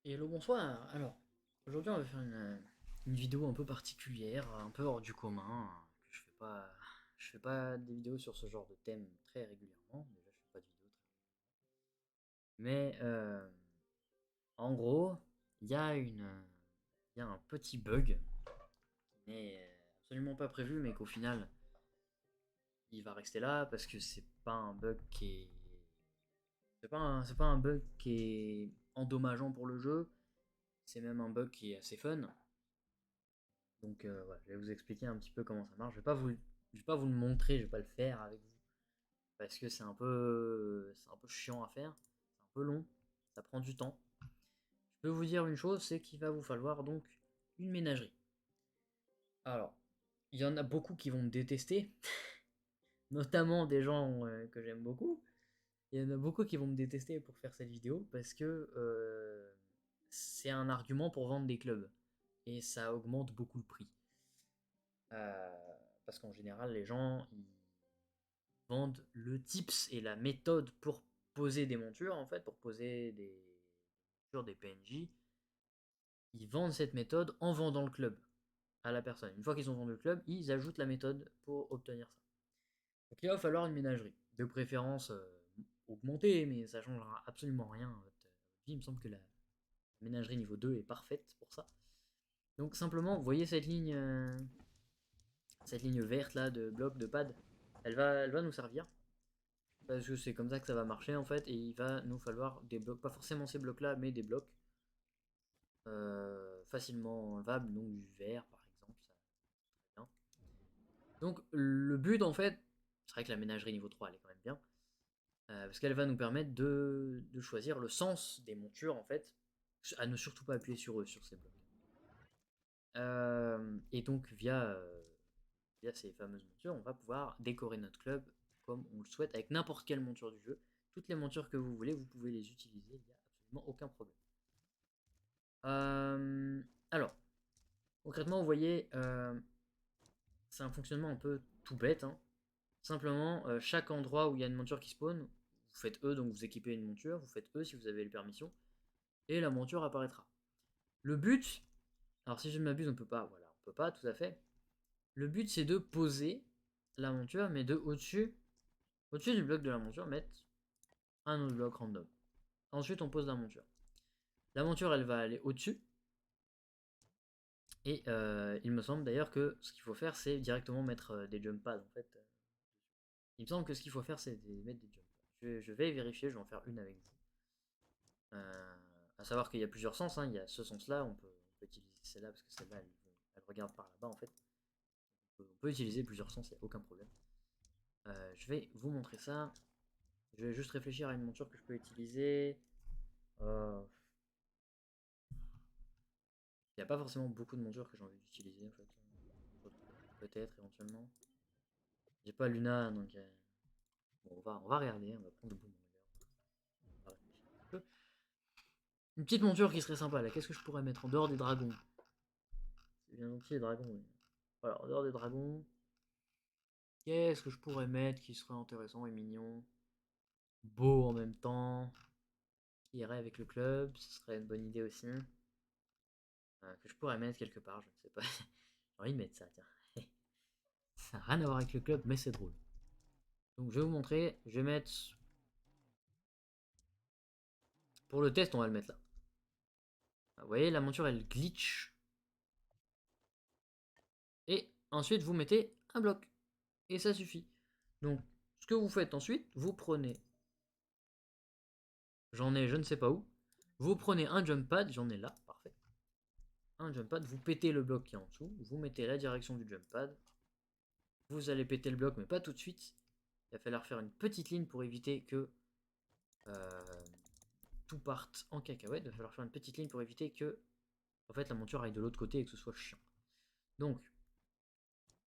Et le bonsoir. Alors, aujourd'hui on va faire une vidéo un peu particulière, un peu hors du commun. Que je fais pas des vidéos sur ce genre de thème très régulièrement. Déjà, je fais pas de vidéos mais en gros, il y a il y a un petit bug qui n'est absolument pas prévu, mais qu'au final, il va rester là parce que c'est pas un bug qui est, c'est pas un bug qui est endommageant pour le jeu. C'est même un bug qui est assez fun. Donc voilà, je vais vous expliquer un petit peu comment ça marche. Je vais pas vous le montrer, je vais pas le faire avec vous parce que c'est un peu chiant à faire, c'est un peu long, ça prend du temps. Je peux vous dire une chose, c'est qu'il va vous falloir donc une ménagerie. Alors, il y en a beaucoup qui vont me détester, notamment des gens que j'aime beaucoup. Il y en a beaucoup qui vont me détester pour faire cette vidéo parce que c'est un argument pour vendre des clubs et ça augmente beaucoup le prix. Parce qu'en général, les gens ils vendent le tips et la méthode pour poser des montures, en fait, pour poser des montures, des PNJ. Ils vendent cette méthode en vendant le club à la personne. Une fois qu'ils ont vendu le club, ils ajoutent la méthode pour obtenir ça. Donc il va falloir une ménagerie. De préférence augmentée, mais ça ne changera absolument rien à votre vie. Il me semble que la ménagerie niveau 2 est parfaite pour ça. Donc simplement, vous voyez cette ligne verte là de blocs, de pad, elle va nous servir. Parce que c'est comme ça que ça va marcher en fait. Et il va nous falloir des blocs, pas forcément ces blocs là, mais des blocs facilement enlevables, donc du verre par exemple. Ça, bien. Donc le but en fait, c'est vrai que la ménagerie niveau 3 elle est quand même bien. Parce qu'elle va nous permettre de choisir le sens des montures en fait. À ne surtout pas appuyer sur eux, sur ces blocs. Et donc via ces fameuses montures, on va pouvoir décorer notre club comme on le souhaite avec n'importe quelle monture du jeu. Toutes les montures que vous voulez, vous pouvez les utiliser, il n'y a absolument aucun problème. Euh, alors, concrètement, vous voyez, c'est un fonctionnement un peu tout bête, hein. Simplement, chaque endroit où il y a une monture qui spawn, vous faites E, donc vous équipez une monture, vous faites E si vous avez les permissions, et la monture apparaîtra. Le but, alors si je ne m'abuse, on peut pas, voilà, on peut pas tout à fait. Le but c'est de poser la monture, mais de au-dessus du bloc de la monture, mettre un autre bloc random. Ensuite, on pose la monture. La monture, elle va aller au-dessus. Et il me semble d'ailleurs que ce qu'il faut faire, c'est directement mettre des jump pads en fait. Il me semble que ce qu'il faut faire, c'est mettre des jump pads. Je vais vérifier, je vais en faire une avec vous. À savoir qu'il y a plusieurs sens, hein. Il y a ce sens-là, on peut utiliser celle-là parce que celle-là, elle regarde par là-bas en fait. On peut utiliser plusieurs sens, il n'y a aucun problème. Je vais vous montrer ça. Je vais juste réfléchir à une monture que je peux utiliser. Euh, Il n'y a pas forcément beaucoup de montures que j'ai envie d'utiliser en fait. Peut-être éventuellement. J'ai pas Luna donc bon, on va regarder, on va prendre le bon d'ailleurs. Une petite monture qui serait sympa là, qu'est-ce que je pourrais mettre en dehors des dragons? C'est bien gentil les dragons, mais... Voilà, en dehors des dragons, qu'est-ce que je pourrais mettre qui serait intéressant et mignon? Beau en même temps, qui irait avec le club, ce serait une bonne idée aussi. Que je pourrais mettre quelque part, je ne sais pas. J'ai envie de mettre ça, tiens. Ça n'a rien à voir avec le club, mais c'est drôle. Donc je vais vous montrer, je vais mettre... Pour le test, on va le mettre là. Vous voyez, la monture, elle glitch. Et ensuite, vous mettez un bloc. Et ça suffit. Donc, ce que vous faites ensuite, vous prenez... J'en ai je ne sais pas où. Vous prenez un jump pad, j'en ai là, parfait. Un jump pad, vous pétez le bloc qui est en dessous. Vous mettez la direction du jump pad. Vous allez péter le bloc, mais pas tout de suite. Il va falloir faire une petite ligne pour éviter que euh, tout parte en cacahuète. Il va falloir faire une petite ligne pour éviter que en fait, la monture aille de l'autre côté et que ce soit chiant. Donc,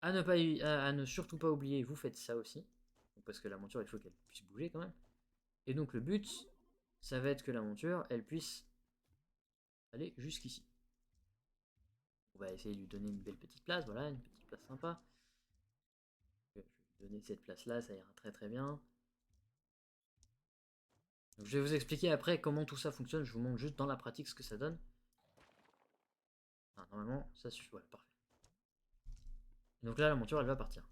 à ne surtout pas oublier, vous faites ça aussi. Parce que la monture, il faut qu'elle puisse bouger quand même. Et donc, le but, ça va être que la monture, elle puisse aller jusqu'ici. On va essayer de lui donner une belle petite place. Voilà, une petite place sympa. Je vais lui donner cette place-là, ça ira très très bien. Donc, je vais vous expliquer après comment tout ça fonctionne. Je vous montre juste dans la pratique ce que ça donne. Ah, normalement, ça suffit. Voilà, parfait. Donc là, la monture, elle va partir.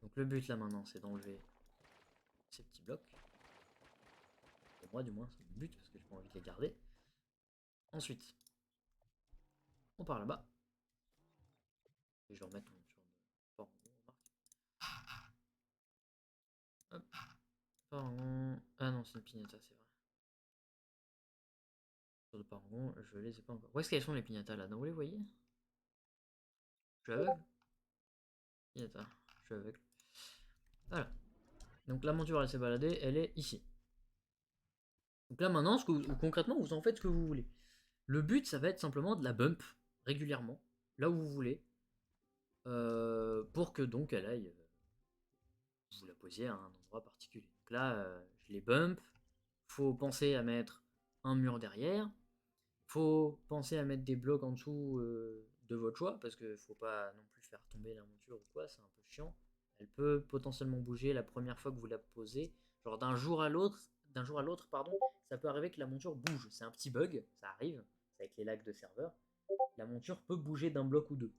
Donc le but là maintenant, c'est d'enlever ces petits blocs. Pour moi, du moins, c'est le but parce que j'ai pas envie de les garder. Ensuite, on part là-bas. Et je vais remettre mon monture de port en gros, hop, port en... Ah non, c'est une pignata, c'est vrai. Sur de parangon, je les ai pas encore. Où est-ce qu'elles sont les pignatas là? Non, vous les voyez? Je suis aveugle? Pignata, je suis aveugle. Voilà. Donc la monture elle s'est baladée, elle est ici. Donc là maintenant, concrètement, vous en faites ce que vous voulez. Le but, ça va être simplement de la bump régulièrement, là où vous voulez, pour que donc elle aille, vous la posiez à un endroit particulier. Donc là, je les bump. Faut penser à mettre un mur derrière. Faut penser à mettre des blocs en dessous de votre choix, parce que faut pas non plus faire tomber la monture ou quoi, c'est un peu chiant. Elle peut potentiellement bouger la première fois que vous la posez. Genre d'un jour à l'autre, pardon, ça peut arriver que la monture bouge. C'est un petit bug, ça arrive, c'est avec les lags de serveur. La monture peut bouger d'un bloc ou deux.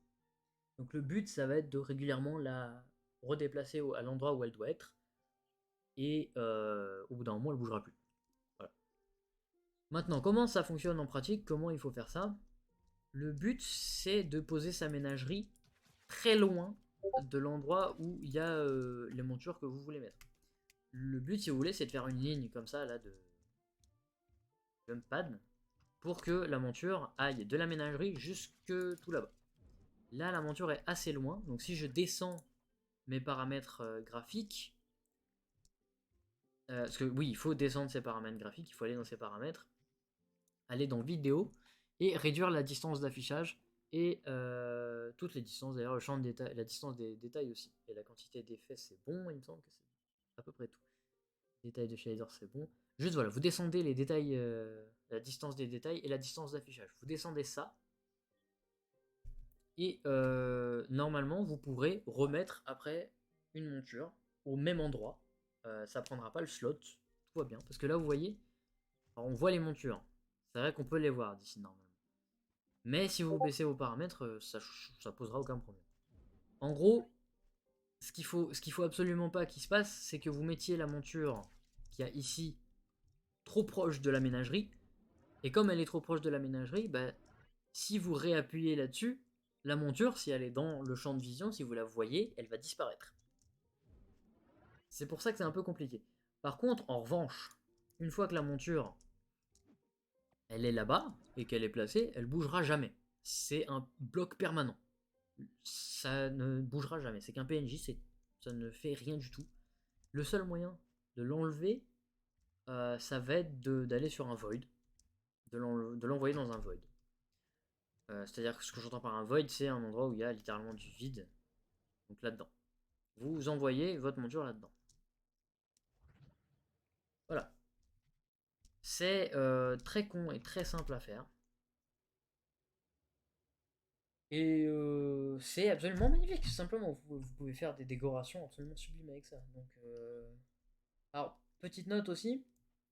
Donc le but, ça va être de régulièrement la redéplacer à l'endroit où elle doit être. Et au bout d'un moment, elle bougera plus. Voilà. Maintenant, comment ça fonctionne en pratique? Comment il faut faire ça? Le but, c'est de poser sa ménagerie très loin de l'endroit où il y a les montures que vous voulez mettre. Le but, si vous voulez, c'est de faire une ligne comme ça, là, de jump pad, pour que la monture aille de la ménagerie jusque tout là-bas. Là, la monture est assez loin, donc si je descends mes paramètres graphiques, parce que oui, il faut descendre ses paramètres graphiques, il faut aller dans ses paramètres, aller dans vidéo et réduire la distance d'affichage et toutes les distances, d'ailleurs le champ de détail, la distance des détails aussi. Et la quantité d'effets c'est bon, il me semble que c'est à peu près tout. Détails de shader c'est bon. Juste voilà, vous descendez les détails, la distance des détails et la distance d'affichage. Vous descendez ça. Et normalement vous pourrez remettre après une monture au même endroit. Ça prendra pas le slot, tout va bien. Parce que là vous voyez, alors on voit les montures. C'est vrai qu'on peut les voir d'ici normalement. Mais si vous baissez vos paramètres, ça posera aucun problème. En gros, ce qu'il faut absolument pas qu'il se passe, c'est que vous mettiez la monture qu'il y a ici trop proche de la ménagerie. Et comme elle est trop proche de la ménagerie, bah, si vous réappuyez là-dessus, la monture, si elle est dans le champ de vision, si vous la voyez, elle va disparaître. C'est pour ça que c'est un peu compliqué. Par contre, en revanche, une fois que la monture elle est là-bas et qu'elle est placée, elle bougera jamais. C'est un bloc permanent. Ça ne bougera jamais. C'est qu'un PNJ, ça ne fait rien du tout. Le seul moyen de l'enlever, ça va être d'aller sur un void, de l'envoyer dans un void. C'est-à-dire que ce que j'entends par un void, c'est un endroit où il y a littéralement du vide. Donc là-dedans. Vous envoyez votre monture là-dedans. Voilà. C'est très con et très simple à faire. Et c'est absolument magnifique, simplement. Vous pouvez faire des décorations absolument sublimes avec ça. Donc, alors, petite note aussi,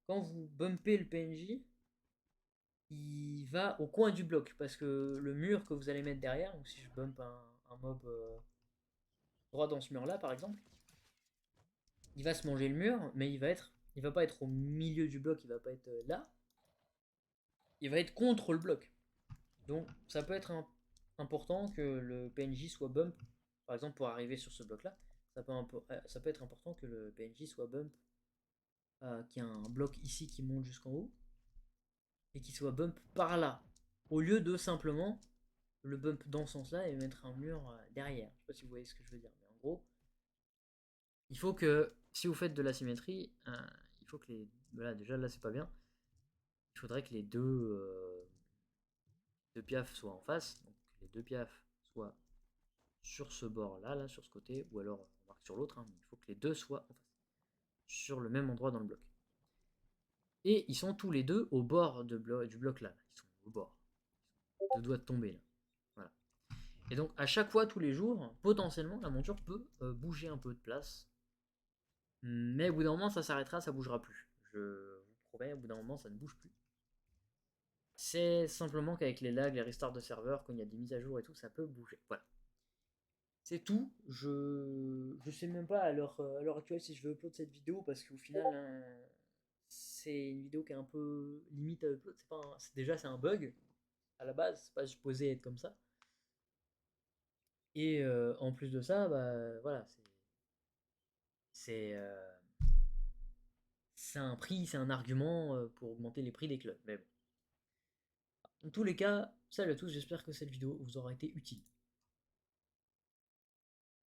quand vous bumpez le PNJ, il va au coin du bloc. Parce que le mur que vous allez mettre derrière, donc si je bump un mob droit dans ce mur-là, par exemple, il va se manger le mur, mais il va pas être au milieu du bloc, il va pas être là. Il va être contre le bloc. Donc, ça peut être important que le PNJ soit bump, par exemple pour arriver sur ce bloc là, ça peut être important que le PNJ soit bump, qu'il y a un bloc ici qui monte jusqu'en haut, et qu'il soit bump par là, au lieu de simplement le bump dans ce sens là et mettre un mur derrière. Je sais pas si vous voyez ce que je veux dire, mais en gros, il faut que si vous faites de la symétrie, il faut que les... Voilà, déjà là c'est pas bien, il faudrait que les deux piafs soient en face, donc les deux piafs soient sur ce bord-là, là, sur ce côté, ou alors on marque sur l'autre, hein, mais il faut que les deux soient en face, sur le même endroit dans le bloc. Et ils sont tous les deux au bord du bloc là, ils sont au bord, deux doigts de tomber là. Voilà. Et donc à chaque fois, tous les jours, potentiellement, la monture peut bouger un peu de place. Mais au bout d'un moment, ça s'arrêtera, ça bougera plus. Je vous promets, au bout d'un moment, ça ne bouge plus. C'est simplement qu'avec les lags, les restarts de serveurs, quand il y a des mises à jour et tout, ça peut bouger. Voilà. C'est tout. Je sais même pas à l'heure actuelle si je vais upload cette vidéo parce qu'au final, c'est une vidéo qui est un peu limite à upload. Déjà, c'est un bug à la base, c'est pas supposé être comme ça. Et en plus de ça, bah voilà, c'est c'est un prix, c'est un argument pour augmenter les prix des clubs. Mais bon. Dans tous les cas, salut à tous, j'espère que cette vidéo vous aura été utile.